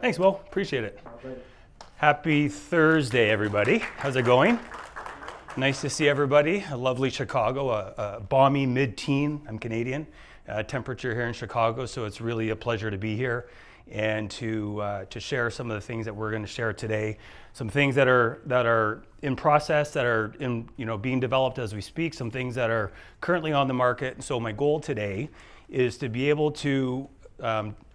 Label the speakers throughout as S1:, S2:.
S1: Thanks, Will. Appreciate it. Happy Thursday, everybody. How's it going? Nice to see everybody. A lovely Chicago, a balmy mid-teen. I'm Canadian. Temperature here in Chicago, so it's really a pleasure to be here and to share some of the things that we're going to share today. Some things that are in process, that are being developed as we speak. Some things that are currently on the market. And so my goal today is to be able to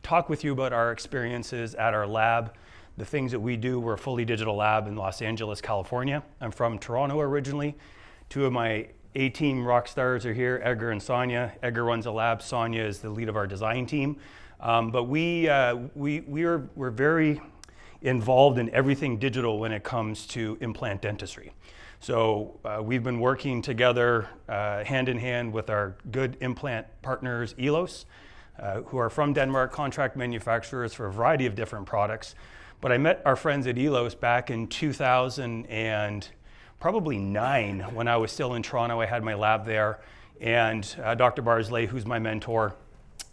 S1: talk with you about our experiences at our lab, the things that we do. We're a fully digital lab in Los Angeles, California. I'm from Toronto originally. Two of my A-team rock stars are here, Edgar and Sonia. Edgar runs the lab. Sonia is the lead of our design team. But we're very involved in everything digital when it comes to implant dentistry. So we've been working together hand in hand with our good implant partners, Elos, who are from Denmark, contract manufacturers for a variety of different products. But I met our friends at Elos back in 2009 when I was still in Toronto. I had my lab there, and Dr. Brisebois, who's my mentor,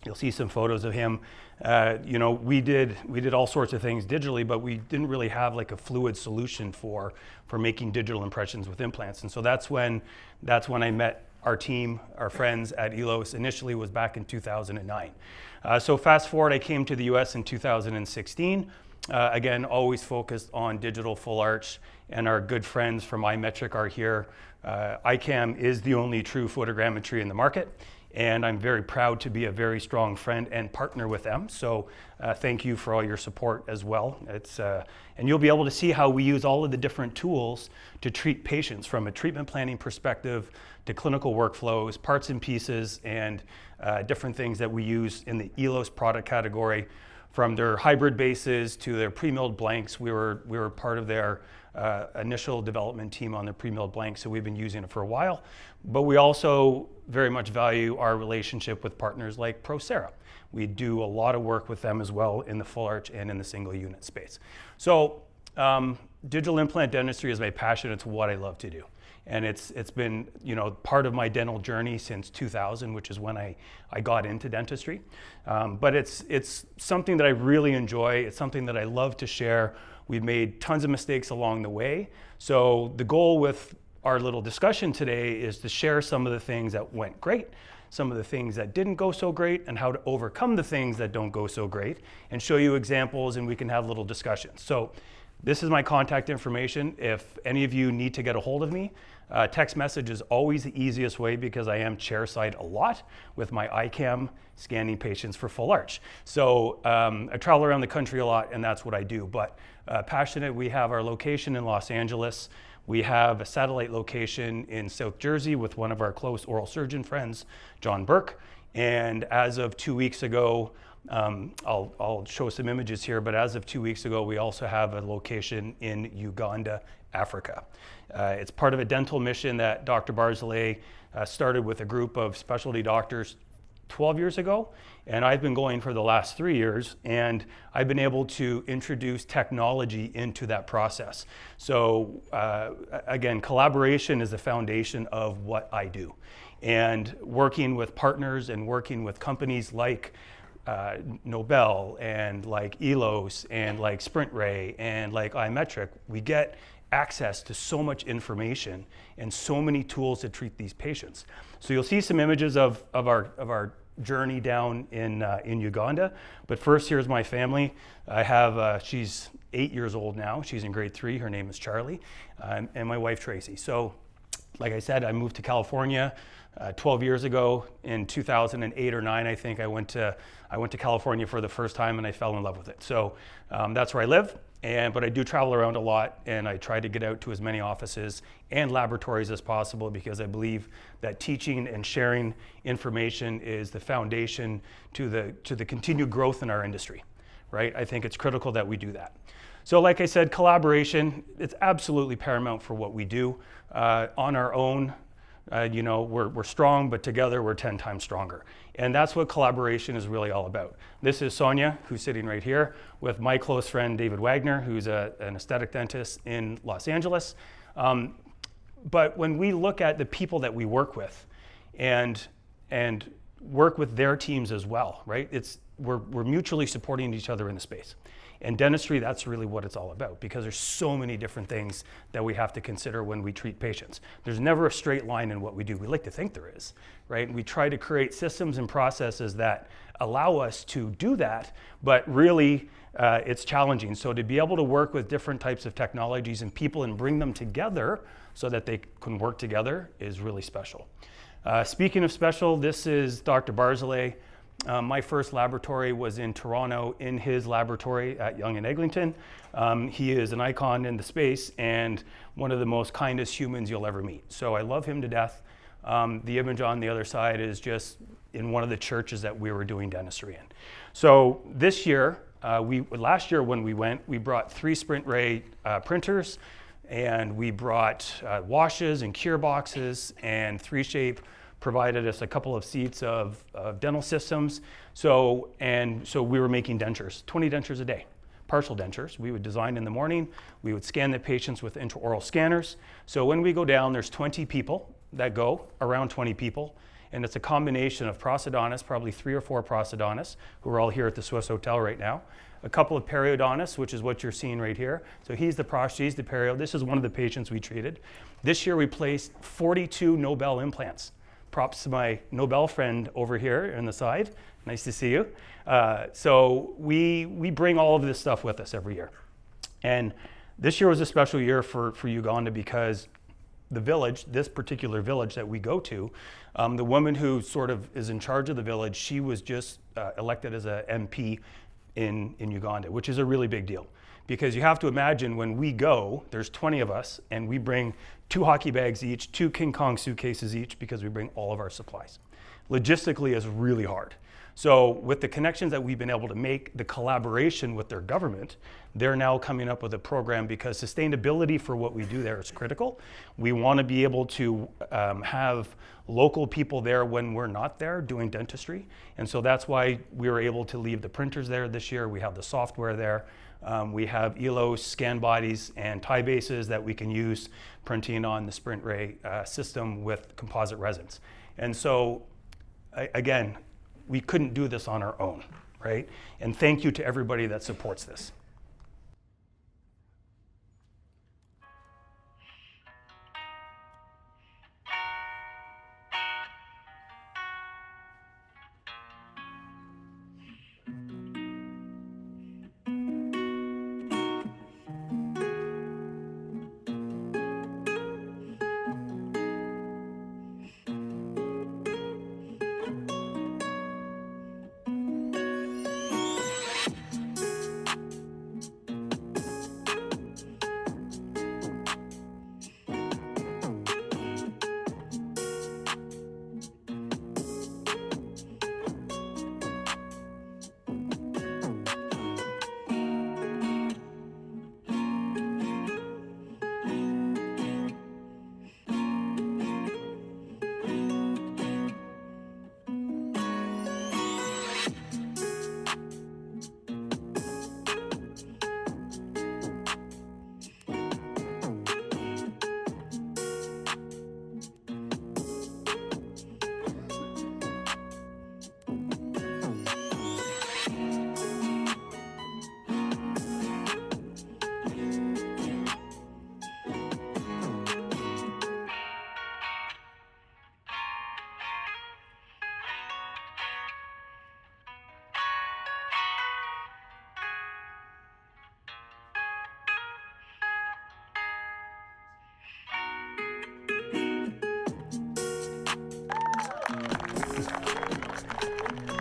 S1: you'll see some photos of him. We did all sorts of things digitally, but we didn't really have like a fluid solution for making digital impressions with implants. And so that's when I met our team, our friends at Elos. Initially was back in 2009. So fast forward, I came to the US in 2016. Again, always focused on digital full arch, and our good friends from iMetric are here. iCam is the only true photogrammetry in the market, and I'm very proud to be a very strong friend and partner with them. So thank you for all your support as well. And you'll be able to see how we use all of the different tools to treat patients, from a treatment planning perspective to clinical workflows, parts and pieces, and different things that we use in the Elos product category. From their hybrid bases to their pre-milled blanks. We were part of their initial development team on the pre-milled blanks, so we've been using it for a while. But we also very much value our relationship with partners like Prosthetic. We do a lot of work with them as well in the full arch and in the single unit space. So digital implant dentistry is my passion. It's what I love to do. And it's been part of my dental journey since 2000, which is when I got into dentistry. But it's something that I really enjoy. It's something that I love to share. We've made tons of mistakes along the way. So the goal with our little discussion today is to share some of the things that went great, some of the things that didn't go so great, and how to overcome the things that don't go so great, and show you examples, and we can have little discussions. So this is my contact information. If any of you need to get a hold of me, text message is always the easiest way, because I am chairside a lot with my iCam scanning patients for full arch. So I travel around the country a lot, and that's what I do. But passionate, we have our location in Los Angeles. We have a satellite location in South Jersey with one of our close oral surgeon friends, John Burke. And as of 2 weeks ago, I'll show some images here, but as of 2 weeks ago, we also have a location in Uganda, Africa. It's part of a dental mission that Dr. Brisebois started with a group of specialty doctors 12 years ago, and I've been going for the last 3 years, and I've been able to introduce technology into that process. So again, collaboration is the foundation of what I do. And working with partners and working with companies like Nobel and like Elos and like SprintRay and like iMetric, we get access to so much information and so many tools to treat these patients. So you'll see some images of our journey down in Uganda. But first, here's my family. I have she's 8 years old now. She's in grade 3. Her name is Charlie, and my wife Tracy. So, like I said, I moved to California 12 years ago. In 2008 or 9, I think I went to California for the first time, and I fell in love with it. So that's where I live. But I do travel around a lot, and I try to get out to as many offices and laboratories as possible, because I believe that teaching and sharing information is the foundation to the continued growth in our industry, right? I think it's critical that we do that. So like I said, collaboration, it's absolutely paramount for what we do. On our own, we're strong, but together we're 10 times stronger. And that's what collaboration is really all about. This is Sonia, who's sitting right here, with my close friend David Wagner, who's an aesthetic dentist in Los Angeles. But when we look at the people that we work with and work with their teams as well, right? We're mutually supporting each other in the space. And dentistry, that's really what it's all about, because there's so many different things that we have to consider when we treat patients. There's never a straight line in what we do. We like to think there is, right? We try to create systems and processes that allow us to do that, but really it's challenging. So to be able to work with different types of technologies and people and bring them together so that they can work together is really special. Speaking of special, this is Dr. Brisebois. My first laboratory was in Toronto in his laboratory at Yonge and Eglinton. He is an icon in the space and one of the most kindest humans you'll ever meet. So I love him to death. The image on the other side is just in one of the churches that we were doing dentistry in. So this year, last year when we went, we brought 3 Sprint Ray printers, and we brought washes and cure boxes, and 3Shape provided us a couple of seats of dental systems. So we were making dentures, 20 dentures a day, partial dentures. We would design in the morning, we would scan the patients with intraoral scanners. So when we go down, there's 20 people that go, around 20 people, and it's a combination of prosthodontists, probably 3 or 4 prosthodontists, who are all here at the Swiss Hotel right now, a couple of periodontists, which is what you're seeing right here. So he's the prost, he's the perio. This is one of the patients we treated. This year we placed 42 Nobel implants. Props to my Nobel friend over here on the side. Nice to see you. So we bring all of this stuff with us every year. And this year was a special year for Uganda because the village, this particular village that we go to, the woman who sort of is in charge of the village, she was just elected as a MP in Uganda, which is a really big deal. Because you have to imagine when we go, there's 20 of us, and we bring 2 hockey bags each, 2 King Kong suitcases each, because we bring all of our supplies. Logistically, it's really hard. So with the connections that we've been able to make, the collaboration with their government, they're now coming up with a program, because sustainability for what we do there is critical. We want to be able to have local people there when we're not there doing dentistry. And so that's why we were able to leave the printers there this year. We have the software there. We have ELOS, scan bodies, and tie bases that we can use printing on the Sprint Ray system with composite resins. And so, again, we couldn't do this on our own, right? And thank you to everybody that supports this.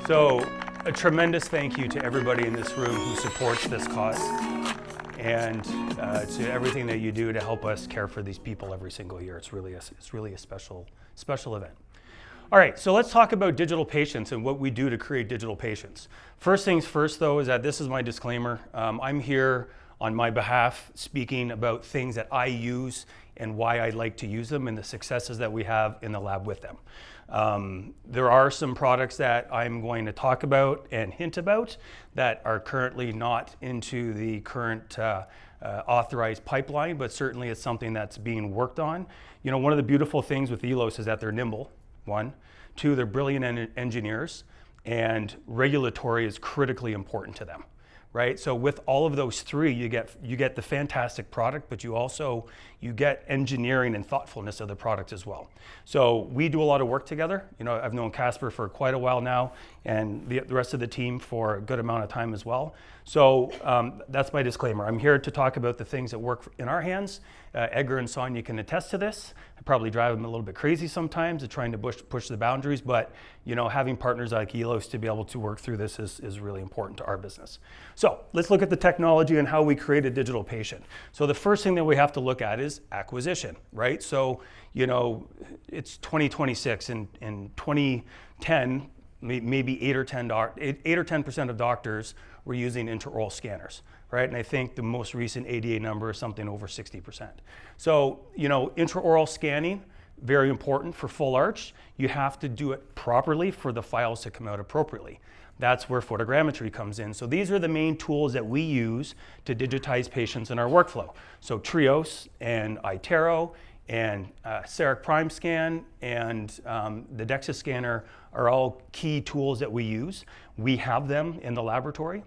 S1: So a tremendous thank you to everybody in this room who supports this cause, and to everything that you do to help us care for these people every single year. It's really a special event. All right, so let's talk about digital patients and what we do to create digital patients. First things first, though, is that this is my disclaimer. I'm here on my behalf speaking about things that I use and why I like to use them and the successes that we have in the lab with them. There are some products that I'm going to talk about and hint about that are currently not into the current authorized pipeline, but certainly it's something that's being worked on. You know, one of the beautiful things with ELOS is that they're nimble, 1. 2, they're brilliant engineers, and regulatory is critically important to them. right? So with all of those three, you get the fantastic product, but you get engineering and thoughtfulness of the product as well. So we do a lot of work together. You know, I've known Casper for quite a while now, and the rest of the team for a good amount of time as well. So that's my disclaimer. I'm here to talk about the things that work in our hands. Edgar and Sonia can attest to this. I probably drive them a little bit crazy sometimes at trying to push the boundaries, but you know, having partners like Elos to be able to work through this is really important to our business. So let's look at the technology and how we create a digital patient. So the first thing that we have to look at is acquisition, right? So, you know, it's 2026 and in 2010, maybe 8 or 10% of doctors were using intraoral scanners, right? And I think the most recent ADA number is something over 60%. So, you know, intraoral scanning, very important for full arch. You have to do it properly for the files to come out appropriately. That's where photogrammetry comes in. So these are the main tools that we use to digitize patients in our workflow. So Trios and iTero and Ceric Prime Scan and the DEXA scanner are all key tools that we use. We have them in the laboratory.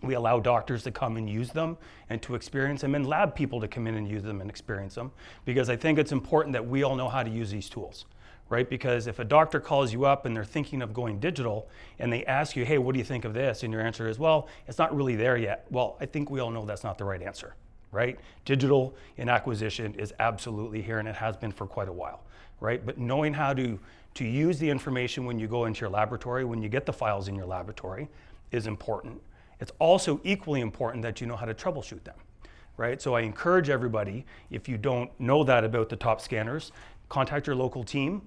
S1: We allow doctors to come and use them and to experience them, and lab people to come in and use them and experience them, because I think it's important that we all know how to use these tools, right? Because if a doctor calls you up and they're thinking of going digital and they ask you, hey, what do you think of this? And your answer is, well, it's not really there yet. Well, I think we all know that's not the right answer, right? Digital in acquisition is absolutely here, and it has been for quite a while, right? But knowing how to use the information when you go into your laboratory, when you get the files in your laboratory, is important. It's also equally important that you know how to troubleshoot them, right? So I encourage everybody, if you don't know that about the top scanners, contact your local team,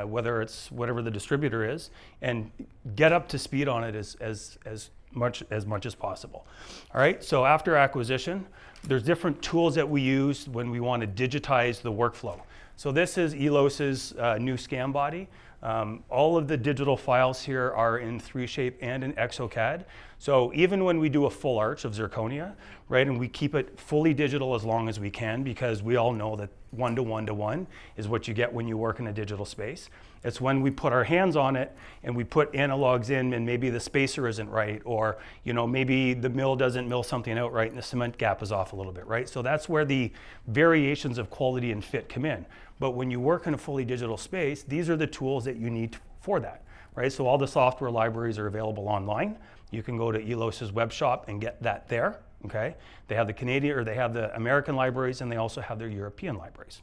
S1: whether it's whatever the distributor is, and get up to speed on it as much as possible. All right, so after acquisition, there's different tools that we use when we want to digitize the workflow. So this is Elos's new scan body. All of the digital files here are in 3Shape and in ExoCAD. So even when we do a full arch of zirconia, right, and we keep it fully digital as long as we can, because we all know that 1:1:1 is what you get when you work in a digital space. It's when we put our hands on it and we put analogs in, and maybe the spacer isn't right, or you know, maybe the mill doesn't mill something out right and the cement gap is off a little bit, right? So that's where the variations of quality and fit come in. But when you work in a fully digital space, these are the tools that you need for that, right? So all the software libraries are available online. You can go to Elos's web shop and get that there, okay? They have the Canadian, or they have the American libraries, and they also have their European libraries.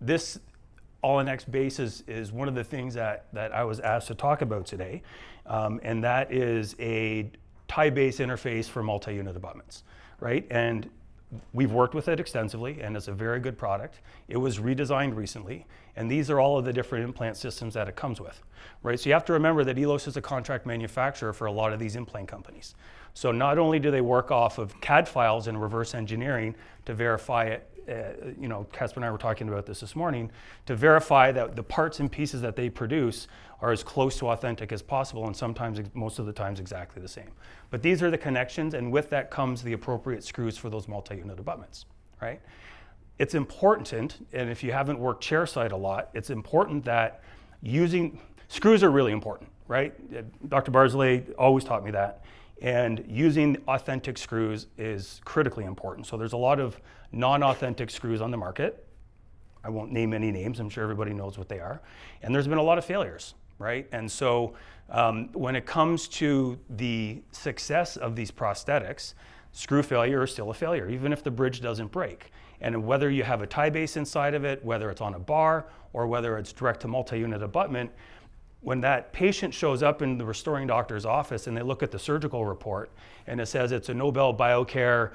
S1: This All-in-X base is one of the things that I was asked to talk about today, and that is a tie-base interface for multi-unit abutments, right? And we've worked with it extensively, and it's a very good product. It was redesigned recently, and these are all of the different implant systems that it comes with, right? So you have to remember that Elos is a contract manufacturer for a lot of these implant companies. So not only do they work off of CAD files and reverse engineering to verify it, you know, Casper and I were talking about this morning, to verify that the parts and pieces that they produce are as close to authentic as possible, and sometimes, most of the times, exactly the same. But these are the connections, and with that comes the appropriate screws for those multi-unit abutments, right? It's important, and if you haven't worked chairside a lot, it's important that screws are really important, right? Dr. Barsley always taught me that. And using authentic screws is critically important. So there's a lot of non-authentic screws on the market. I won't name any names, I'm sure everybody knows what they are. And there's been a lot of failures, right? And so when it comes to the success of these prosthetics, screw failure is still a failure, even if the bridge doesn't break. And whether you have a tie base inside of it, whether it's on a bar, or whether it's direct to multi-unit abutment, when that patient shows up in the restoring doctor's office and they look at the surgical report and it says it's a Nobel Biocare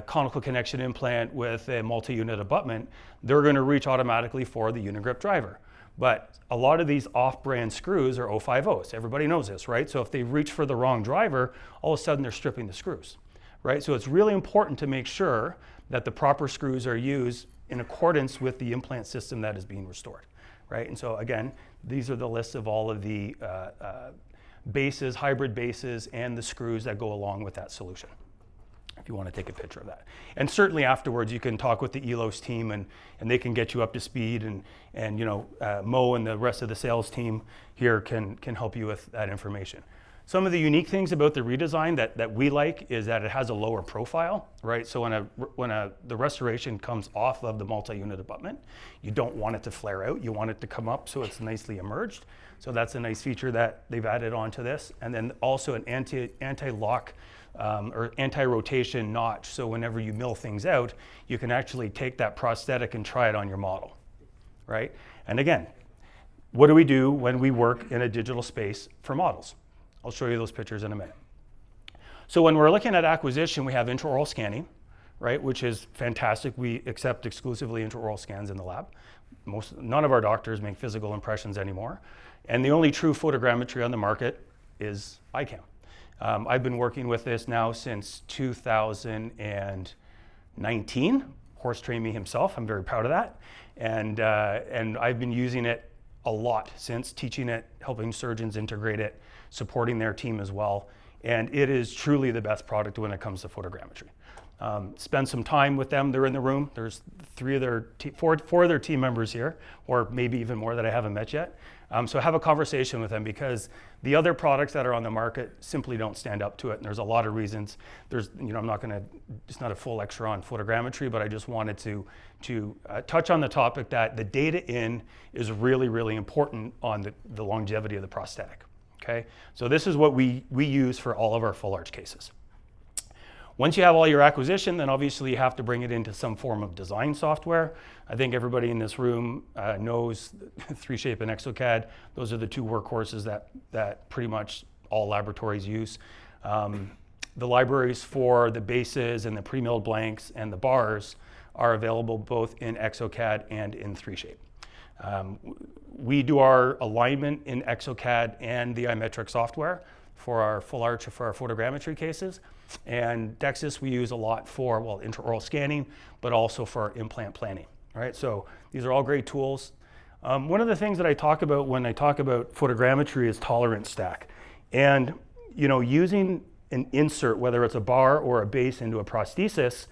S1: conical connection implant with a multi-unit abutment, they're going to reach automatically for the Unigrip driver. But a lot of these off-brand screws are 050s. Everybody knows this, right? So if they reach for the wrong driver, all of a sudden they're stripping the screws, right? So it's really important to make sure that the proper screws are used in accordance with the implant system that is being restored, right? And so again, these are the lists of all of the bases, hybrid bases, and the screws that go along with that solution, if you want to take a picture of that. And certainly afterwards, you can talk with the Elos team, and they can get you up to speed, and you know, Mo and the rest of the sales team here can help you with that information. Some of the unique things about the redesign that we like is that it has a lower profile, right? So when the restoration comes off of the multi-unit abutment, you don't want it to flare out. You want it to come up so it's nicely emerged. So that's a nice feature that they've added onto this. And then also an anti-lock or anti-rotation notch. So whenever you mill things out, you can actually take that prosthetic and try it on your model, right? And again, what do we do when we work in a digital space for models? I'll show you those pictures in a minute. So when we're looking at acquisition, we have intraoral scanning, right, which is fantastic. We accept exclusively intraoral scans in the lab. None of our doctors make physical impressions anymore. And the only true photogrammetry on the market is iCam. I've been working with this now since 2019. Horse trained me himself. I'm very proud of that. And I've been using it a lot since, teaching it, helping surgeons integrate it, supporting their team as well. And it is truly the best product when it comes to photogrammetry. Spend some time with them. They're in the room. There's four of their team members here, or maybe even more that I haven't met yet. So have a conversation with them, because the other products that are on the market simply don't stand up to it. And there's a lot of reasons. I'm not going to, it's not a full lecture on photogrammetry, but I just wanted to touch on the topic that the data in is really, really important on the longevity of the prosthetic. Okay, so this is what we use for all of our full arch cases. Once you have all your acquisition, then obviously you have to bring it into some form of design software. I think everybody in this room knows 3Shape and exocad. Those are the two workhorses that pretty much all laboratories use. The libraries for the bases and the pre-milled blanks and the bars are available both in exocad and in 3Shape. We do our alignment in exocad and the iMetric software for our full arch, for our photogrammetry cases. And DEXIS we use a lot for, well, intraoral scanning, but also for implant planning, right? So these are all great tools. One of the things that I talk about when I talk about photogrammetry is tolerance stack. And, using an insert, whether it's a bar or a base into a prosthesis,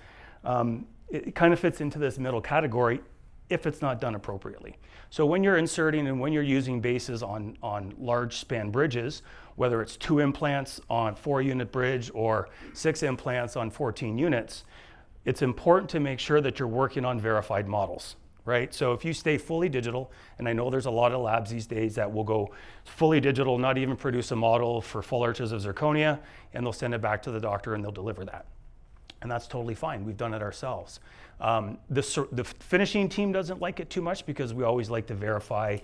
S1: it kind of fits into this middle category if it's not done appropriately. So when you're inserting and when you're using bases on large span bridges, whether it's 2 implants on 4-unit bridge or 6 implants on 14 units, it's important to make sure that you're working on verified models, right? So if you stay fully digital, and I know there's a lot of labs these days that will go fully digital, not even produce a model for full arches of zirconia, and they'll send it back to the doctor and they'll deliver that. And that's totally fine. We've done it ourselves. The finishing team doesn't like it too much, because we always like to verify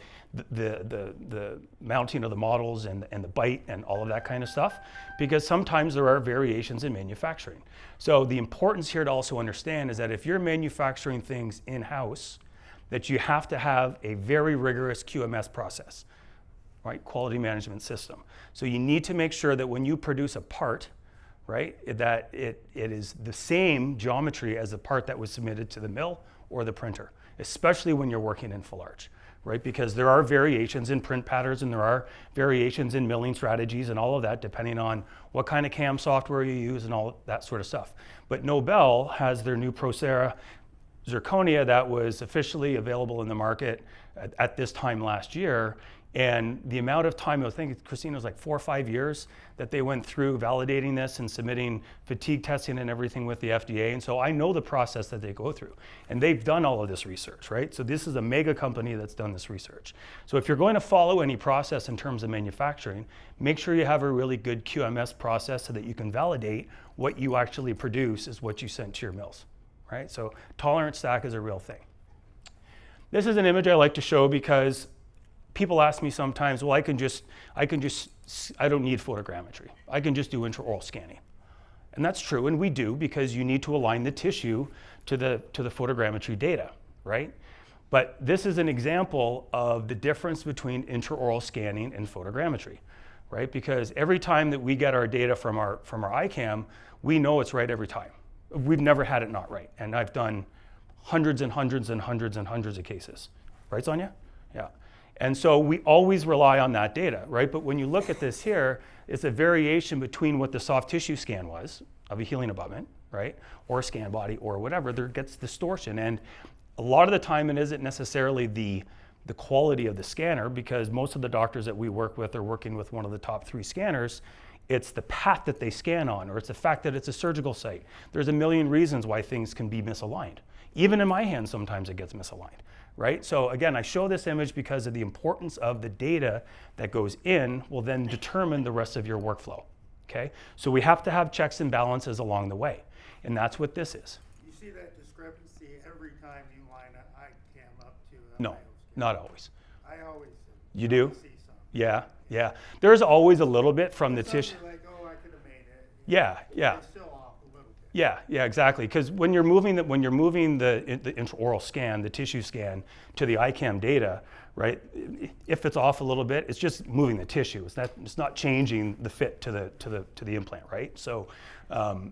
S1: the mounting of the models and the bite and all of that kind of stuff, because sometimes there are variations in manufacturing. So the importance here to also understand is that if you're manufacturing things in-house, that you have to have a very rigorous QMS process, right? Quality management system. So you need to make sure that when you produce a part, right, that it is the same geometry as the part that was submitted to the mill or the printer, especially when you're working in full arch, right? Because there are variations in print patterns and there are variations in milling strategies and all of that, depending on what kind of CAM software you use and all that sort of stuff. But Nobel has their new Procera zirconia that was officially available in the market at this time last year. And the amount of time, I think, Christina, was like 4 or 5 years that they went through validating this and submitting fatigue testing and everything with the FDA. And so I know the process that they go through. And they've done all of this research, right? So this is a mega company that's done this research. So if you're going to follow any process in terms of manufacturing, make sure you have a really good QMS process so that you can validate what you actually produce is what you sent to your mills, right? So tolerance stack is a real thing. This is an image I like to show because people ask me sometimes, well, I don't need photogrammetry. I can just do intraoral scanning. And that's true, and we do, because you need to align the tissue to the photogrammetry data, right? But this is an example of the difference between intraoral scanning and photogrammetry, right? Because every time that we get our data from our iCam, we know it's right every time. We've never had it not right. And I've done hundreds and hundreds and hundreds and hundreds of cases. Right, Sonia? Yeah. And so we always rely on that data, right? But when you look at this here, it's a variation between what the soft tissue scan was of a healing abutment, right? Or a scan body or whatever, there gets distortion. And a lot of the time it isn't necessarily the quality of the scanner, because most of the doctors that we work with are working with one of the top 3 scanners, It's the path that they scan on, or it's the fact that it's a surgical site. There's a million reasons why things can be misaligned. Even in my hand, sometimes it gets misaligned, right? So again, I show this image because of the importance of the data that goes in will then determine the rest of your workflow, okay? So we have to have checks and balances along the way, and that's what this is.
S2: You see that discrepancy every time you line an iCam up to
S1: No,
S2: IO scan?
S1: not always.
S2: I always
S1: You do?
S2: see some.
S1: Yeah, yeah. There's always a little bit from the
S2: Some
S1: tissue.
S2: you're like, oh, I could have made it.
S1: Yeah, yeah.
S2: It's still off a little bit.
S1: Yeah, exactly. Because when you're moving the intraoral scan, the tissue scan to the iCam data, right? If it's off a little bit, it's just moving the tissue. It's not changing the fit to the implant, right? So, as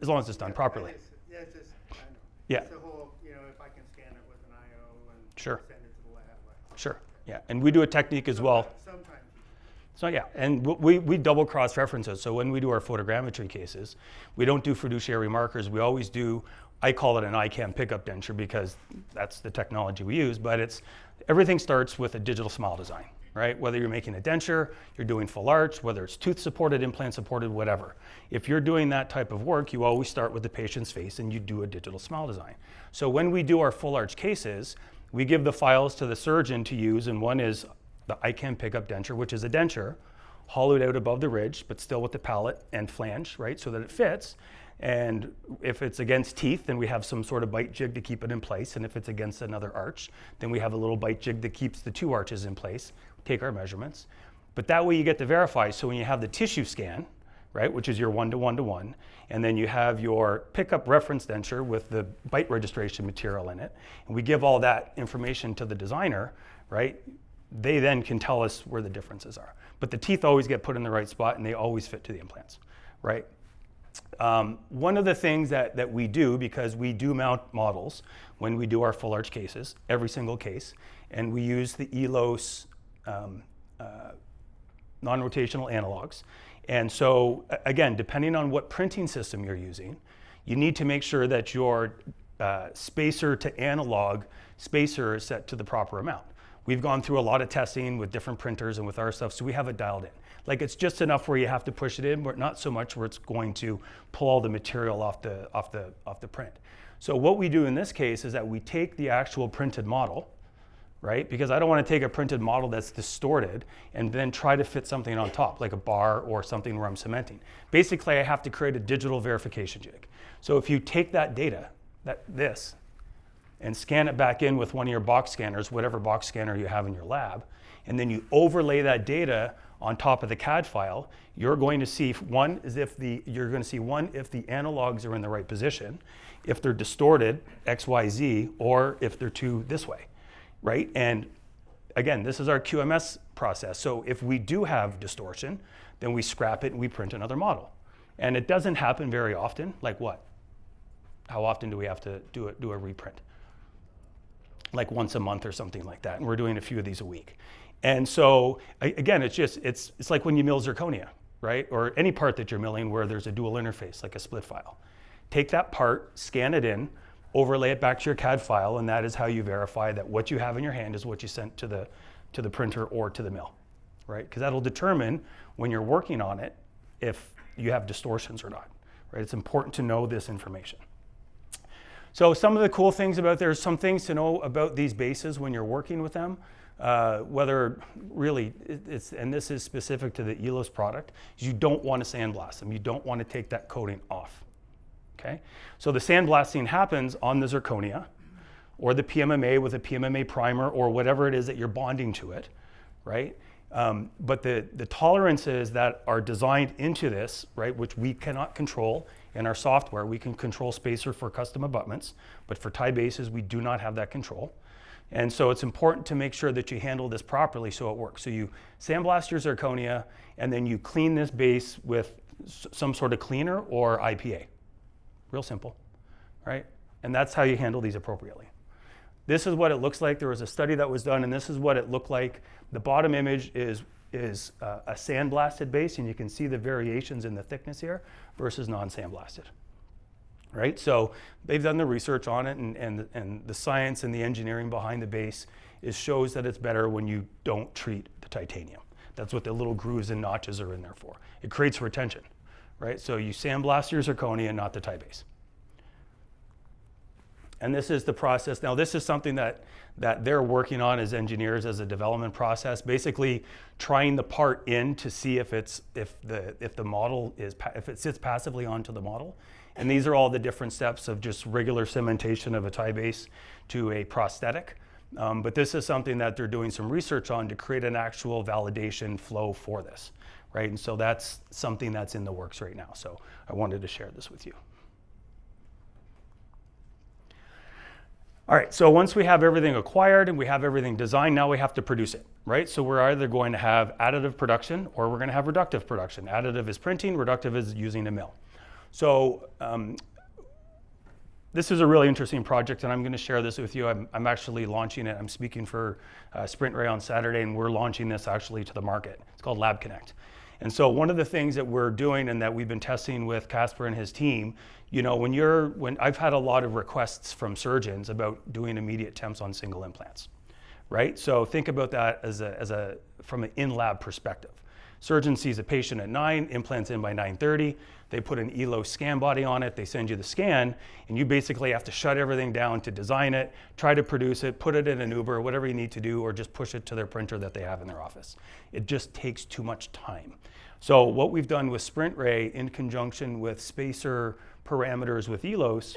S1: long as it's done properly.
S2: Yeah, it's just, I know.
S1: Yeah.
S2: It's the whole, if I can scan it with an IO and
S1: Sure.
S2: send it to the lab.
S1: Sure. Yeah, and we do a technique as well.
S2: Sometimes.
S1: So yeah, and we double cross references. So when we do our photogrammetry cases, we don't do fiduciary markers. We always do, I call it an iCam pickup denture because that's the technology we use, but everything starts with a digital smile design, right? Whether you're making a denture, you're doing full arch, whether it's tooth supported, implant supported, whatever. If you're doing that type of work, you always start with the patient's face and you do a digital smile design. So when we do our full arch cases, we give the files to the surgeon to use, and one is the iCam pickup denture, which is a denture, hollowed out above the ridge, but still with the palate and flange, right, so that it fits. And if it's against teeth, then we have some sort of bite jig to keep it in place. And if it's against another arch, then we have a little bite jig that keeps the two arches in place, take our measurements. But that way you get to verify. So when you have the tissue scan, right, which is your 1-to-1-to-1, and then you have your pickup reference denture with the bite registration material in it, and we give all that information to the designer, right, they then can tell us where the differences are. But the teeth always get put in the right spot and they always fit to the implants, right? One of the things that we do, because we do mount models when we do our full arch cases, every single case, and we use the ELOS non-rotational analogs. And so again, depending on what printing system you're using, you need to make sure that your spacer to analog spacer is set to the proper amount. We've gone through a lot of testing with different printers and with our stuff, so we have it dialed in. Like it's just enough where you have to push it in, but not so much where it's going to pull all the material off the print. So what we do in this case is that we take the actual printed model, right? Because I don't want to take a printed model that's distorted and then try to fit something on top, like a bar or something where I'm cementing. Basically, I have to create a digital verification jig. So if you take that data, this, and scan it back in with one of your box scanners, whatever box scanner you have in your lab, and then you overlay that data on top of the CAD file, you're going to see if the analogs are in the right position, if they're distorted, X, Y, Z, or if they're too this way, right? And again, this is our QMS process. So if we do have distortion, then we scrap it and we print another model. And it doesn't happen very often. Like what? How often do we have to do a reprint? Like once a month or something like that, and we're doing a few of these a week. And so again, it's like when you mill zirconia, right? Or any part that you're milling where there's a dual interface, like a split file. Take that part, scan it in, overlay it back to your CAD file, and that is how you verify that what you have in your hand is what you sent to the printer or to the mill, right? Because that'll determine when you're working on it if you have distortions or not, right? It's important to know this information. So some of the cool things there's some things to know about these bases when you're working with them, whether really and this is specific to the ELOS product, is you don't want to sandblast them. You don't want to take that coating off, okay? So the sandblasting happens on the zirconia or the PMMA with a PMMA primer or whatever it is that you're bonding to it, right? But the tolerances that are designed into this, right, which we cannot control in our software, we can control spacer for custom abutments, but for tie bases, we do not have that control. And so it's important to make sure that you handle this properly so it works. So you sandblast your zirconia, and then you clean this base with some sort of cleaner or IPA. Real simple, right? And that's how you handle these appropriately. This is what it looks like. There was a study that was done, and this is what it looked like. The bottom image is a sandblasted base, and you can see the variations in the thickness here versus non-sandblasted, right? So they've done the research on it, and the science and the engineering behind the base shows that it's better when you don't treat the titanium. That's what the little grooves and notches are in there for. It creates retention, right? So you sandblast your zirconia, not the tie base. And this is the process. Now, this is something that they're working on as engineers as a development process, basically trying the part in to see if it sits passively onto the model. And these are all the different steps of just regular cementation of a tie base to a prosthetic. But this is something that they're doing some research on to create an actual validation flow for this, right? And so that's something that's in the works right now. So I wanted to share this with you. All right, so once we have everything acquired and we have everything designed, now we have to produce it, right? So we're either going to have additive production or we're going to have reductive production. Additive is printing, reductive is using a mill. So this is a really interesting project, and I'm going to share this with you. I'm actually launching it. I'm speaking for Sprint Ray on Saturday, and we're launching this actually to the market. It's called Lab Connect. And so one of the things that we're doing and that we've been testing with Casper and his team, you know, when I've had a lot of requests from surgeons about doing immediate temps on single implants, right? So think about that from an in-lab perspective. Surgeon sees a patient at 9, implants in by 9:30. They put an ELO scan body on it. They send you the scan, and you basically have to shut everything down to design it, try to produce it, put it in an Uber, whatever you need to do, or just push it to their printer that they have in their office. It just takes too much time. So what we've done with Sprint Ray in conjunction with spacer parameters with ELOS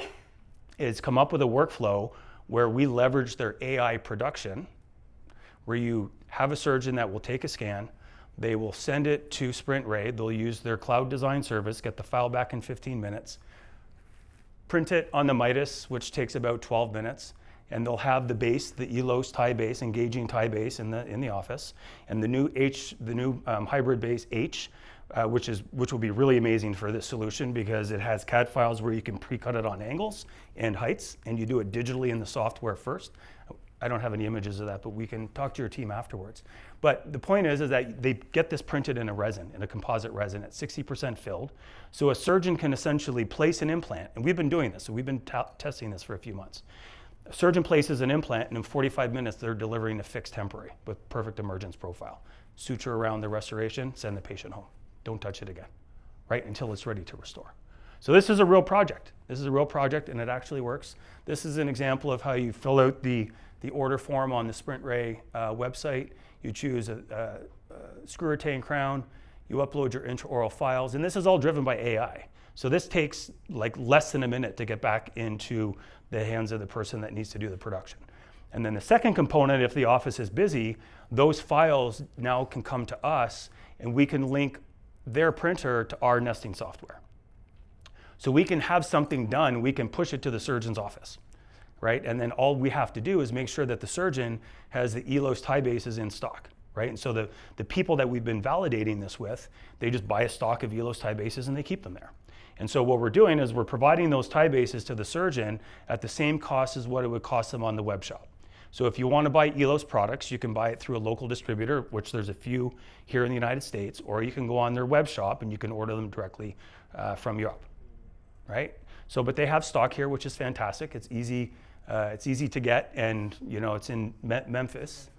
S1: is come up with a workflow where we leverage their AI production, where you have a surgeon that will take a scan, they will send it to Sprint Ray, they'll use their cloud design service, get the file back in 15 minutes, print it on the Midas, which takes about 12 minutes, and they'll have the base, the ELOS tie base, engaging tie base in the office, and the new hybrid base H, which will be really amazing for this solution because it has CAD files where you can pre-cut it on angles and heights, and you do it digitally in the software first. I don't have any images of that, but we can talk to your team afterwards. But the point is that they get this printed in a resin, in a composite resin at 60% filled. So a surgeon can essentially place an implant, and we've been doing this, so we've been testing this for a few months. A surgeon places an implant, and in 45 minutes, they're delivering a fixed temporary with perfect emergence profile. Suture around the restoration, send the patient home. Don't touch it again, right, until it's ready to restore. So this is a real project. This is a real project, and it actually works. This is an example of how you fill out the order form on the Sprint Ray website. You choose a screw retain crown, you upload your intraoral files, and this is all driven by AI. So this takes like less than a minute to get back into the hands of the person that needs to do the production. And then the second component, if the office is busy, those files now can come to us and we can link their printer to our nesting software. So we can have something done, we can push it to the surgeon's office, right? And then all we have to do is make sure that the surgeon has the ELOS tie bases in stock, right? And so the people that we've been validating this with, they just buy a stock of ELOS tie bases and they keep them there. And so what we're doing is we're providing those tie bases to the surgeon at the same cost as what it would cost them on the web shop. So if you want to buy ELOS products, you can buy it through a local distributor, which there's a few here in the United States, or you can go on their web shop and you can order them directly from Europe, right? So, but they have stock here, which is fantastic. It's easy to get, and you know it's in Memphis,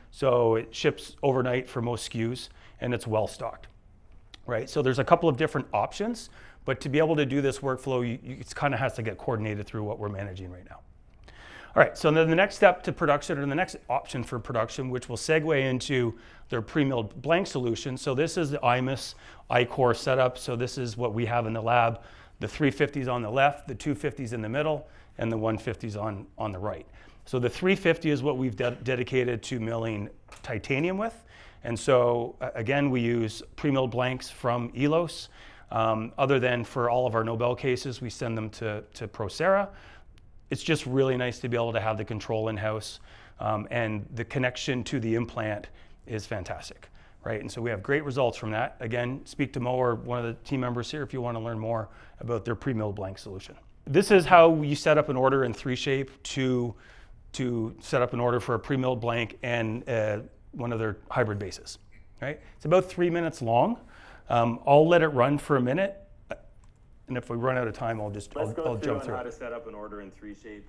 S1: so it ships overnight for most SKUs, and it's well stocked, right? So there's a couple of different options, but to be able to do this workflow, it kind of has to get coordinated through what we're managing right now. All right, so then the next step to production, or the next option for production, which will segue into their pre-milled blank solution. So this is the IMUS I-Core setup. So this is what we have in the lab. The 350s on the left, the 250s in the middle, and the 150s on the right. So the 350 is what we've dedicated to milling titanium with. And so again, we use pre-milled blanks from ELOS. Other than for all of our Nobel cases, we send them to Procera. It's just really nice to be able to have the control in-house, and the connection to the implant is fantastic, right? And so we have great results from that. Again, speak to Mo or one of the team members here if you want to learn more about their pre-milled blank solution. This is how you set up an order in 3Shape to set up an order for a pre-milled blank and one of their hybrid bases, right? It's about 3 minutes long. I'll let it run for a minute. And if we run out of time, I'll jump through
S3: how to set up an order in 3Shape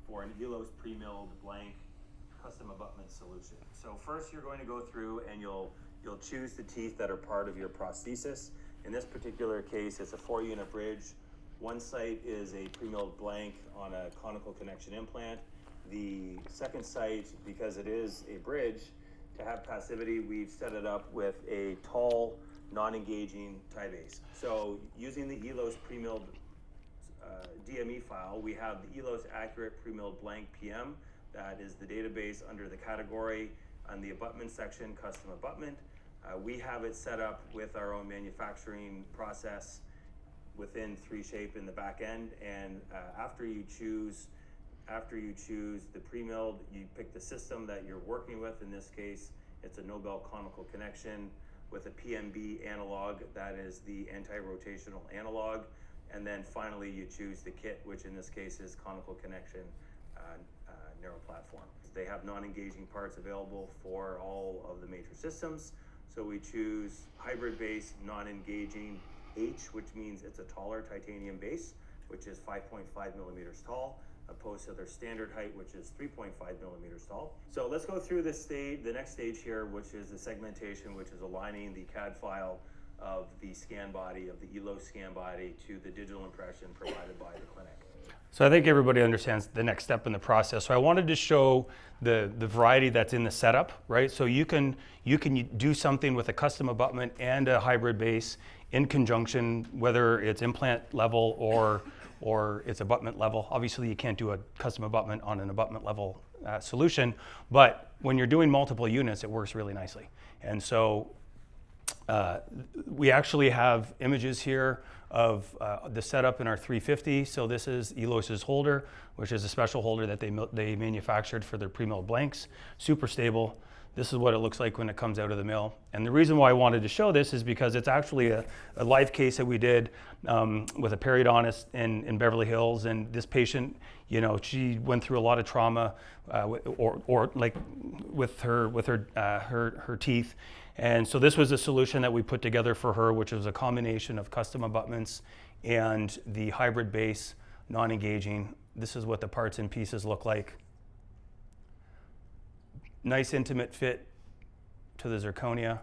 S3: for an ELOS pre-milled blank custom abutment solution. So first you're going to go through and you'll You'll choose the teeth that are part of your prosthesis. In this particular case, it's a 4-unit bridge. One site is a pre-milled blank on a conical connection implant. The second site, because it is a bridge, to have passivity, we've set it up with a tall, non-engaging tie base. So using the ELOS pre-milled DME file, we have the ELOS Accurate Pre-Milled Blank PM. That is the database under the category on the abutment section, custom abutment. We have it set up with our own manufacturing process within 3Shape in the back end, and after you choose the pre-milled, you pick the system that you're working with. In this case, it's a Nobel conical connection with a PMB analog, that is the anti-rotational analog, and then finally you choose the kit, which in this case is conical connection narrow platform. They have non-engaging parts available for all of the major systems. So we choose hybrid base, non-engaging H, which means it's a taller titanium base, which is 5.5 millimeters tall, opposed to their standard height, which is 3.5 millimeters tall. So let's go through the next stage here, which is the segmentation, which is aligning the CAD file of the scan body, of the ELOS scan body, to the digital impression provided by the clinic.
S1: So I think everybody understands the next step in the process. So I wanted to show the variety that's in the setup, right? So you can do something with a custom abutment and a hybrid base in conjunction, whether it's implant level or it's abutment level. Obviously you can't do a custom abutment on an abutment level solution, but when you're doing multiple units, it works really nicely. And so we actually have images here of the setup in our 350. So this is ELOS's holder, which is a special holder that they manufactured for their pre-milled blanks. Super stable. This is what it looks like when it comes out of the mill. And the reason why I wanted to show this is because it's actually a live case that we did with a periodontist in Beverly Hills. And this patient, you know, she went through a lot of trauma or like with her teeth. And so this was a solution that we put together for her, which was a combination of custom abutments and the hybrid base, non-engaging. This is what the parts and pieces look like. Nice intimate fit to the zirconia,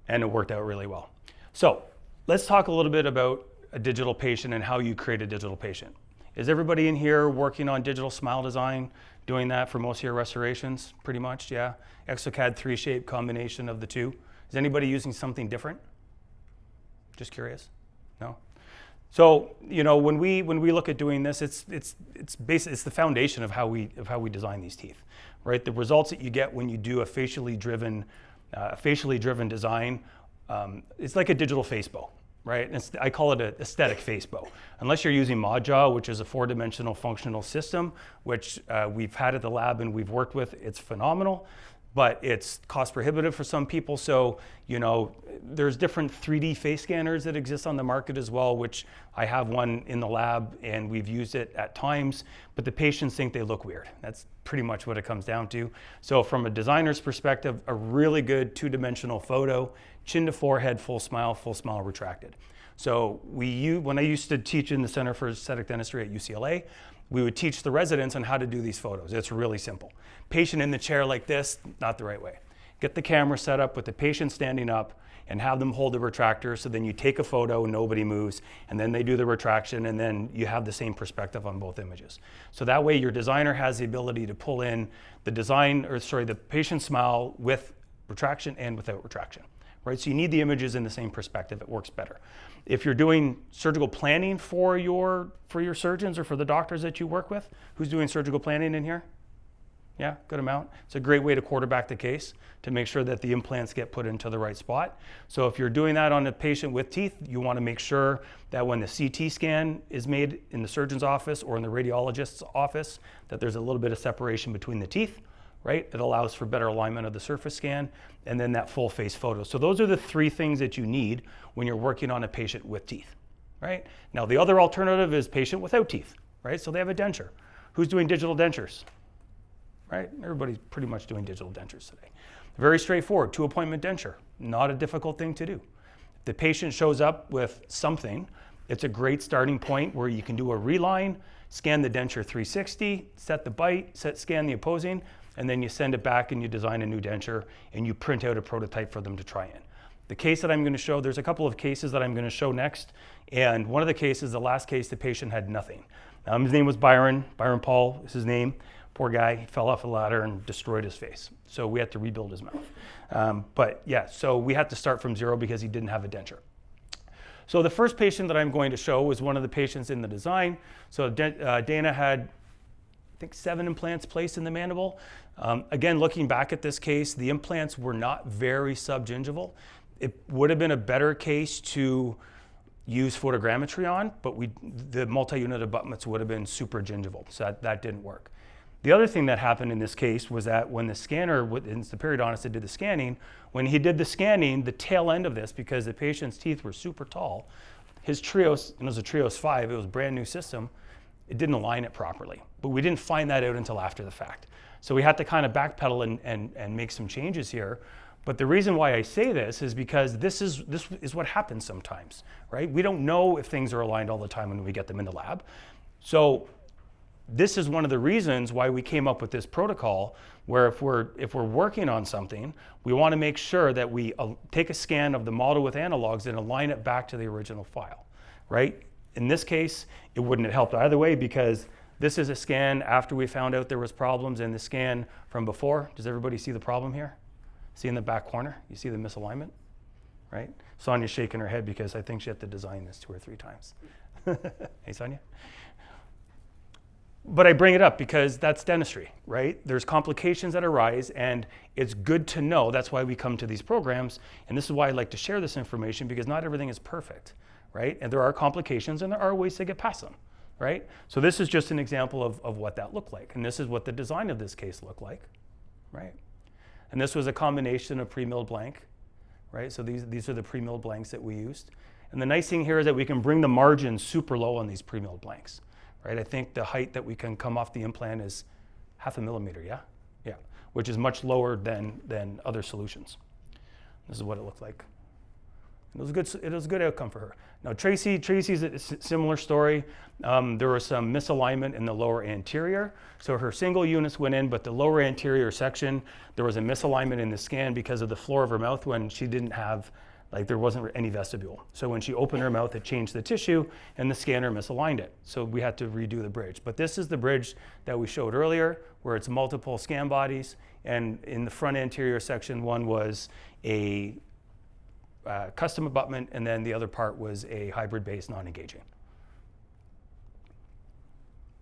S1: and it worked out really well. So let's talk a little bit about a digital patient and how you create a digital patient. Is everybody in here working on digital smile design, doing that for most of your restorations? Pretty much, yeah. exocad 3Shape combination of the two. Is anybody using something different? Just curious? No? So, you know, when we look at doing this, it's the foundation of how we design these teeth, right? The results that you get when you do a facially driven design, it's like a digital face bow, right? I call it an aesthetic face bow. Unless you're using ModJaw, which is a 4-dimensional functional system, which we've had at the lab and we've worked with, it's phenomenal. But it's cost prohibitive for some people. So, you know, there's different 3D face scanners that exist on the market as well, which I have one in the lab and we've used it at times, but the patients think they look weird. That's pretty much what it comes down to. So from a designer's perspective, a really good 2-dimensional photo, chin to forehead, full smile retracted. So when I used to teach in the Center for Aesthetic Dentistry at UCLA, we would teach the residents on how to do these photos. It's really simple. Patient in the chair like this, not the right way. Get the camera set up with the patient standing up and have them hold the retractor, so then you take a photo, nobody moves, and then they do the retraction, and then you have the same perspective on both images. So that way your designer has the ability to pull in the patient smile with retraction and without retraction. Right? So you need the images in the same perspective. It works better. If you're doing surgical planning for your surgeons or for the doctors that you work with, who's doing surgical planning in here? Yeah, good amount. It's a great way to quarterback the case to make sure that the implants get put into the right spot. So if you're doing that on a patient with teeth, you want to make sure that when the CT scan is made in the surgeon's office or in the radiologist's office, that there's a little bit of separation between the teeth. Right? It allows for better alignment of the surface scan, and then that full face photo. So those are the 3 things that you need when you're working on a patient with teeth, right? Now the other alternative is patient without teeth, right? So they have a denture. Who's doing digital dentures, right? Everybody's pretty much doing digital dentures today. Very straightforward, 2-appointment denture, not a difficult thing to do. If the patient shows up with something, it's a great starting point where you can do a reline, scan the denture 360, set the bite, scan the opposing, and then you send it back and you design a new denture and you print out a prototype for them to try in. The case that I'm going to show, there's a couple of cases that I'm going to show next, and one of the cases, the last case, the patient had nothing. His name was Byron Paul is his name. Poor guy, he fell off a ladder and destroyed his face. So we had to rebuild his mouth. But yeah, so we had to start from zero because he didn't have a denture. So the first patient that I'm going to show was one of the patients in the design. So Dana had, I think, 7 implants placed in the mandible. Again, looking back at this case, the implants were not very subgingival. It would have been a better case to use photogrammetry on, but the multi-unit abutments would have been super gingival, so that didn't work. The other thing that happened in this case was that when the scanner, it's the periodontist that did the scanning, when he did the scanning, the tail end of this, because the patient's teeth were super tall, his Trios, and it was a Trios 5, it was a brand new system, it didn't align it properly. But we didn't find that out until after the fact. So we had to kind of backpedal and make some changes here. But the reason why I say this is because this is what happens sometimes, right? We don't know if things are aligned all the time when we get them in the lab. So this is one of the reasons why we came up with this protocol where if we're working on something, we want to make sure that we take a scan of the model with analogs and align it back to the original file, right? In this case, it wouldn't have helped either way because this is a scan after we found out there was problems in the scan from before. Does everybody see the problem here? See in the back corner? You see the misalignment, right? Sonia's shaking her head because I think she had to design this 2 or 3 times. Hey, Sonia? But I bring it up because that's dentistry, right? There's complications that arise and it's good to know. That's why we come to these programs. And this is why I like to share this information because not everything is perfect, right? And there are complications and there are ways to get past them, right? So this is just an example of what that looked like. And this is what the design of this case looked like, right? And this was a combination of pre-milled blank, right? So these are the pre-milled blanks that we used. And the nice thing here is that we can bring the margins super low on these pre-milled blanks, right? I think the height that we can come off the implant is 0.5 millimeter, yeah? Yeah, which is much lower than other solutions. This is what it looked like. It was a good outcome for her. Now Tracy's a similar story. There was some misalignment in the lower anterior. So her single units went in, but the lower anterior section, there was a misalignment in the scan because of the floor of her mouth when she didn't have, there wasn't any vestibule. So when she opened her mouth, it changed the tissue and the scanner misaligned it. So we had to redo the bridge. But this is the bridge that we showed earlier where it's multiple scan bodies. And in the front anterior section, one was a custom abutment, and then the other part was a hybrid-based non-engaging.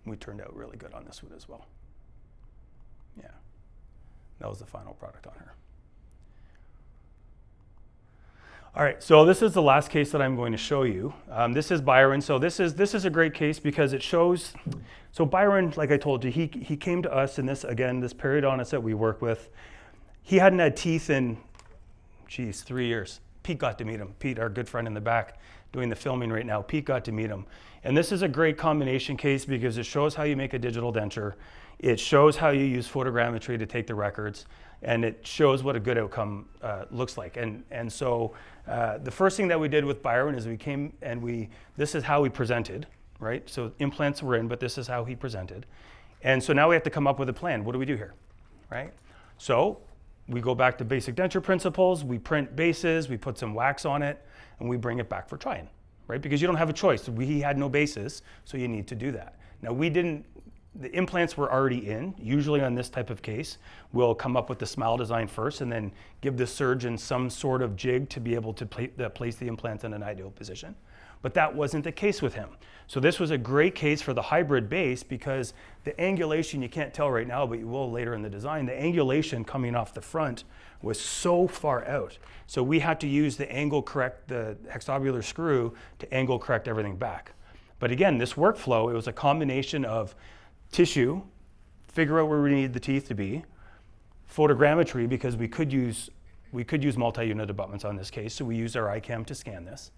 S1: We turned out really good on this one as well. Yeah, that was the final product on her. All right, so this is the last case that I'm going to show you. This is Byron. So this is a great case because it shows. So Byron, like I told you, he came to us, and this periodontist that we work with, he hadn't had teeth in, 3 years. Pete got to meet him. Pete, our good friend in the back, doing the filming right now. Pete got to meet him. And this is a great combination case because it shows how you make a digital denture. It shows how you use photogrammetry to take the records. And it shows what a good outcome looks like. And so the first thing that we did with Byron is we came and this is how we presented, right? So implants were in, but this is how he presented. And so now we have to come up with a plan. What do we do here, right? So we go back to basic denture principles, we print bases, we put some wax on it, and we bring it back for try-in, right? Because you don't have a choice. He had no bases, so you need to do that. Now the implants were already in. Usually on this type of case, we'll come up with the smile design first and then give the surgeon some sort of jig to be able to place the implants in an ideal position. But that wasn't the case with him. So this was a great case for the hybrid base because the angulation, you can't tell right now, but you will later in the design, the angulation coming off the front was so far out. So we had to use the angle correct, the hexabular screw to angle correct everything back. But again, this workflow, it was a combination of tissue, figure out where we need the teeth to be, photogrammetry because we could use multi-unit abutments on this case, so we used our iCam to scan this.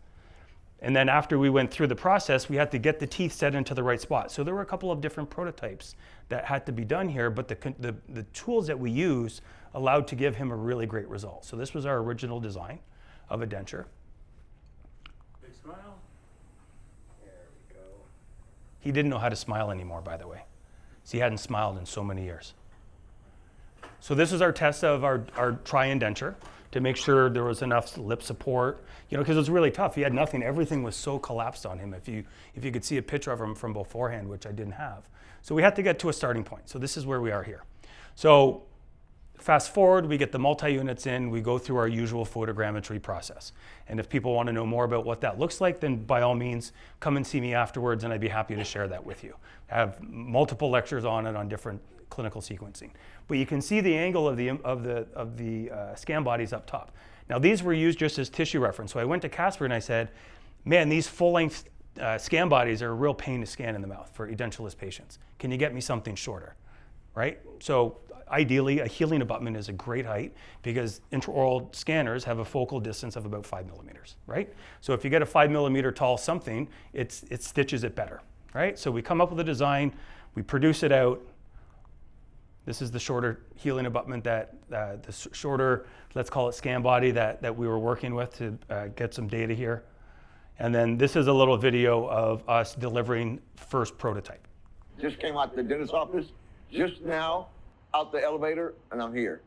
S1: And then after we went through the process, we had to get the teeth set into the right spot. So there were a couple of different prototypes that had to be done here, but the tools that we use allowed to give him a really great result. So this was our original design of a denture.
S3: Big smile. There we go.
S1: He didn't know how to smile anymore, by the way. So he hadn't smiled in so many years. So this is our test of our tri-indenture to make sure there was enough lip support, because it was really tough. He had nothing. Everything was so collapsed on him. If you could see a picture of him from beforehand, which I didn't have. So we had to get to a starting point. So this is where we are here. So fast forward, we get the multi-units in, we go through our usual photogrammetry process. And if people want to know more about what that looks like, then by all means, come and see me afterwards and I'd be happy to share that with you. I have multiple lectures on it on different clinical sequencing. But you can see the angle of the scan bodies up top. Now these were used just as tissue reference. So I went to Casper and I said, man, these full-length scan bodies are a real pain to scan in the mouth for edentulous patients. Can you get me something shorter, right? So ideally, a healing abutment is a great height because intraoral scanners have a focal distance of about 5 millimeters, right? So if you get a 5 millimeter tall something, it stitches it better, right? So we come up with a design, we produce it out. This is the shorter healing abutment the shorter, let's call it scan body that we were working with to get some data here. And then this is a little video of us delivering first prototype.
S4: Just came out the dentist's office just now, out the elevator, and I'm here.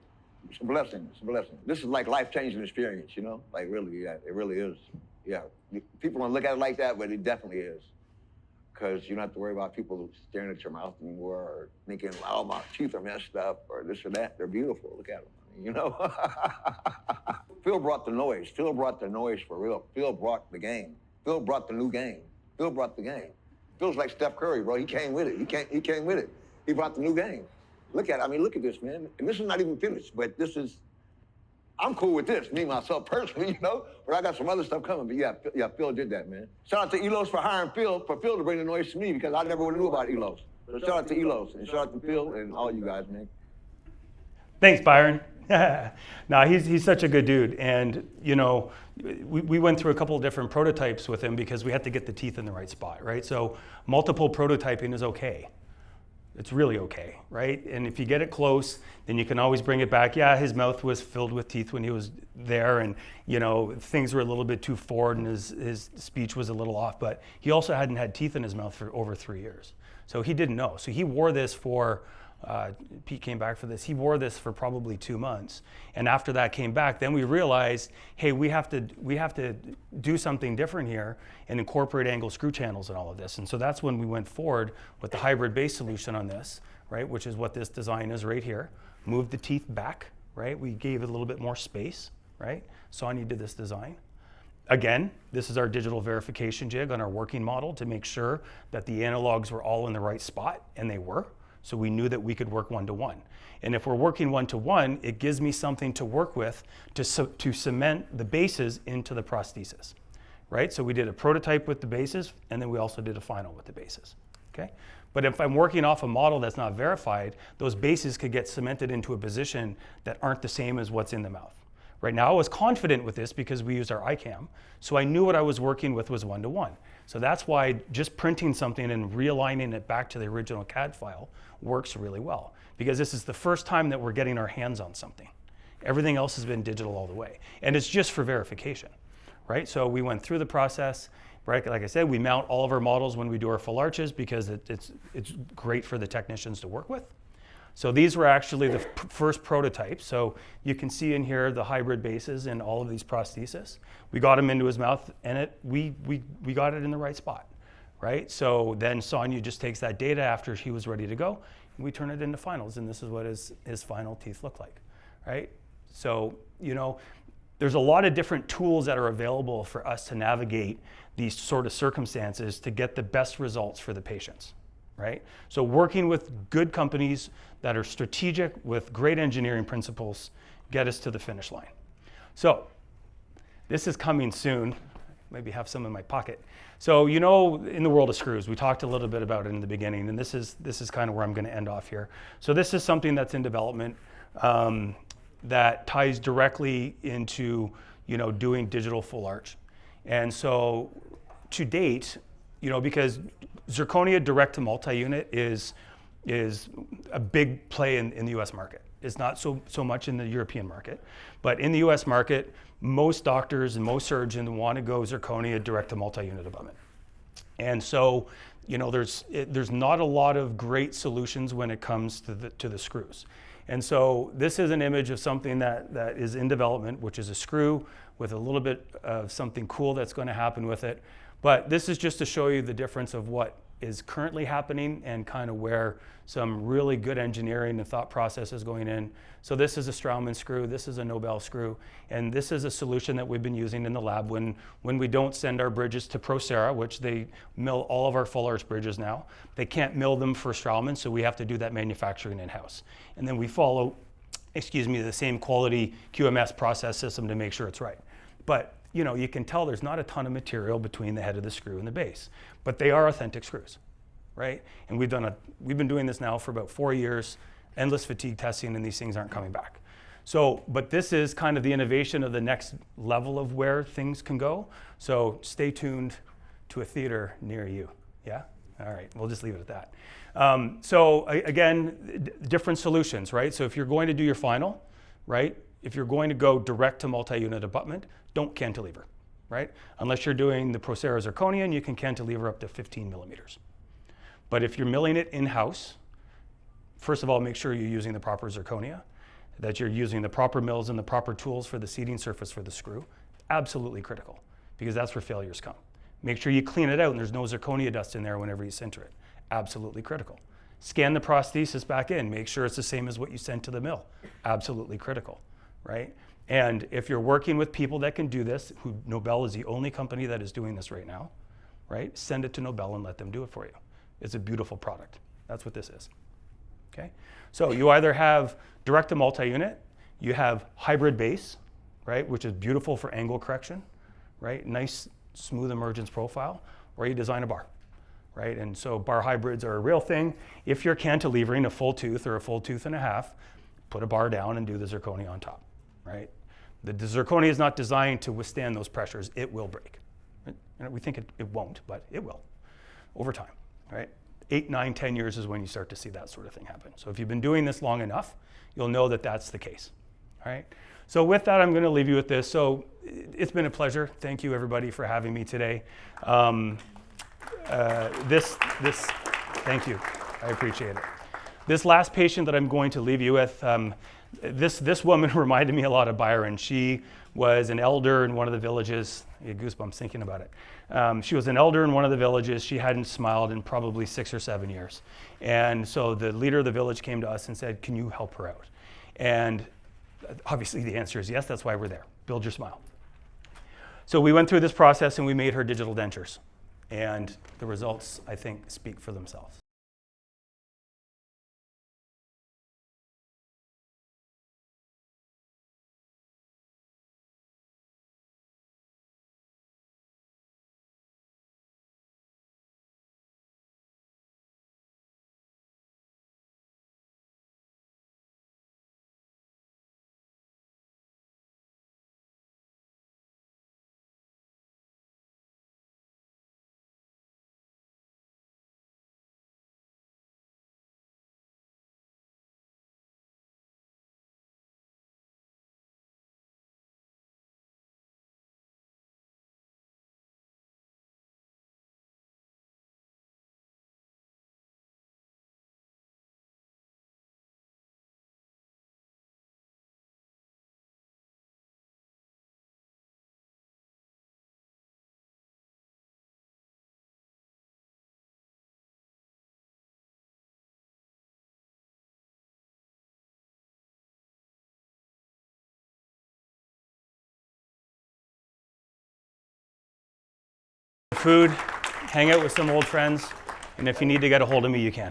S4: It's a blessing. It's a blessing. This is like life-changing experience, Like really, yeah, it really is. Yeah, people don't look at it like that, but it definitely is. Because you don't have to worry about people staring at your mouth anymore or thinking, oh, my teeth are messed up or this or that. They're beautiful. Look at them, Phil brought the noise. Phil brought the noise for real. Phil brought the game. Phil brought the new game. Phil brought the game. Phil's like Steph Curry, bro. He came with it. He came with it. He brought the new game. Look at this, man. And this is not even finished, but I'm cool with this, me, myself, personally, But I got some other stuff coming. But yeah, Phil did that, man. Shout out to Elos for hiring Phil to bring the noise to me because I never would have knew about Elos. So shout out to Elos and shout out to Phil and all you guys, man.
S1: Thanks, Byron. No, he's such a good dude. And, we went through a couple of different prototypes with him because we had to get the teeth in the right spot, right? So multiple prototyping is okay. It's really okay, right? And if you get it close, then you can always bring it back. Yeah, his mouth was filled with teeth when he was there and, things were a little bit too forward and his speech was a little off, but he also hadn't had teeth in his mouth for over 3 years. So he didn't know. So he wore this for, Pete came back for this, he wore this for probably 2 months. And after that came back, then we realized, hey, we have to do something different here and incorporate angle screw channels and all of this. And so that's when we went forward with the hybrid base solution on this, right? Which is what this design is right here. Moved the teeth back, right? We gave it a little bit more space, right? Sonia did this design. Again, this is our digital verification jig on our working model to make sure that the analogs were all in the right spot, and they were. So we knew that we could work one-to-one. And if we're working one-to-one, it gives me something to work with to cement the bases into the prosthesis, right? So we did a prototype with the bases, and then we also did a final with the bases, okay? But if I'm working off a model that's not verified, those bases could get cemented into a position that aren't the same as what's in the mouth. Right now, I was confident with this because we used our iCam, so I knew what I was working with was one-to-one. So that's why just printing something and realigning it back to the original CAD file works really well, because this is the first time that we're getting our hands on something. Everything else has been digital all the way, and it's just for verification, right? So we went through the process, right? Like I said, we mount all of our models when we do our full arches because it's great for the technicians to work with. So these were actually the first prototypes. So you can see in here the hybrid bases in all of these prostheses. We got them into his mouth, and we got it in the right spot, right? So then Sonia just takes that data after he was ready to go, and we turn it into finals, and this is what his final teeth look like, right? So, there's a lot of different tools that are available for us to navigate these sort of circumstances to get the best results for the patients, right? So working with good companies that are strategic with great engineering principles get us to the finish line. So this is coming soon. Maybe have some in my pocket. So in the world of screws, we talked a little bit about it in the beginning, and this is kind of where I'm going to end off here. So this is something that's in development that ties directly into doing digital full arch. And so to date, because zirconia direct to multi-unit is a big play in the US market. It's not so much in the European market, but in the US market, most doctors and most surgeons want to go zirconia direct to multi-unit abutment. And so, there's not a lot of great solutions when it comes to the screws. And so this is an image of something that is in development, which is a screw with a little bit of something cool that's going to happen with it. But this is just to show you the difference of what is currently happening and kind of where some really good engineering and thought process is going in. So this is a Straumann screw, this is a Nobel screw, and this is a solution that we've been using in the lab when we don't send our bridges to Procera, which they mill all of our full arch bridges now. They can't mill them for Straumann, so we have to do that manufacturing in-house. And then we follow, the same quality QMS process system to make sure it's right. But you know, you can tell there's not a ton of material between the head of the screw and the base, but they are authentic screws, right? And we've been doing this now for about 4 years, endless fatigue testing, and these things aren't coming back. So, but this is kind of the innovation of the next level of where things can go. So stay tuned to a theater near you. Yeah? All right, we'll just leave it at that. So again, different solutions, right? So if you're going to do your final, right? If you're going to go direct to multi-unit abutment, don't cantilever, right? Unless you're doing the Procera zirconian, you can cantilever up to 15 millimeters. But if you're milling it in-house, first of all, make sure you're using the proper zirconia, that you're using the proper mills and the proper tools for the seating surface for the screw. Absolutely critical, because that's where failures come. Make sure you clean it out and there's no zirconia dust in there whenever you sinter it. Absolutely critical. Scan the prosthesis back in, make sure it's the same as what you sent to the mill. Absolutely critical, right? And if you're working with people that can do this, Nobel is the only company that is doing this right now, right? Send it to Nobel and let them do it for you. It's a beautiful product. That's what this is, okay? So you either have direct to multi-unit, you have hybrid base, right? Which is beautiful for angle correction, right? Nice, smooth emergence profile, or you design a bar, right? And so bar hybrids are a real thing. If you're cantilevering a full tooth or a full tooth and a half, put a bar down and do the zirconia on top, right? The zirconia is not designed to withstand those pressures. It will break. Right? We think it won't, but it will over time, right? 8, 9, 10 years is when you start to see that sort of thing happen. So if you've been doing this long enough, you'll know that that's the case, all right? So with that, I'm going to leave you with this. So it's been a pleasure. Thank you, everybody, for having me today. Thank you. I appreciate it. This last patient that I'm going to leave you with, this woman reminded me a lot of Byron. She was an elder in one of the villages. I get goosebumps thinking about it. She was an elder in one of the villages. She hadn't smiled in probably 6 or 7 years. And so the leader of the village came to us and said, can you help her out? And obviously the answer is yes, that's why we're there. Build your smile. So we went through this process and we made her digital dentures. And the results, I think, speak for themselves. Food, hang out with some old friends, and if you need to get a hold of me, you can.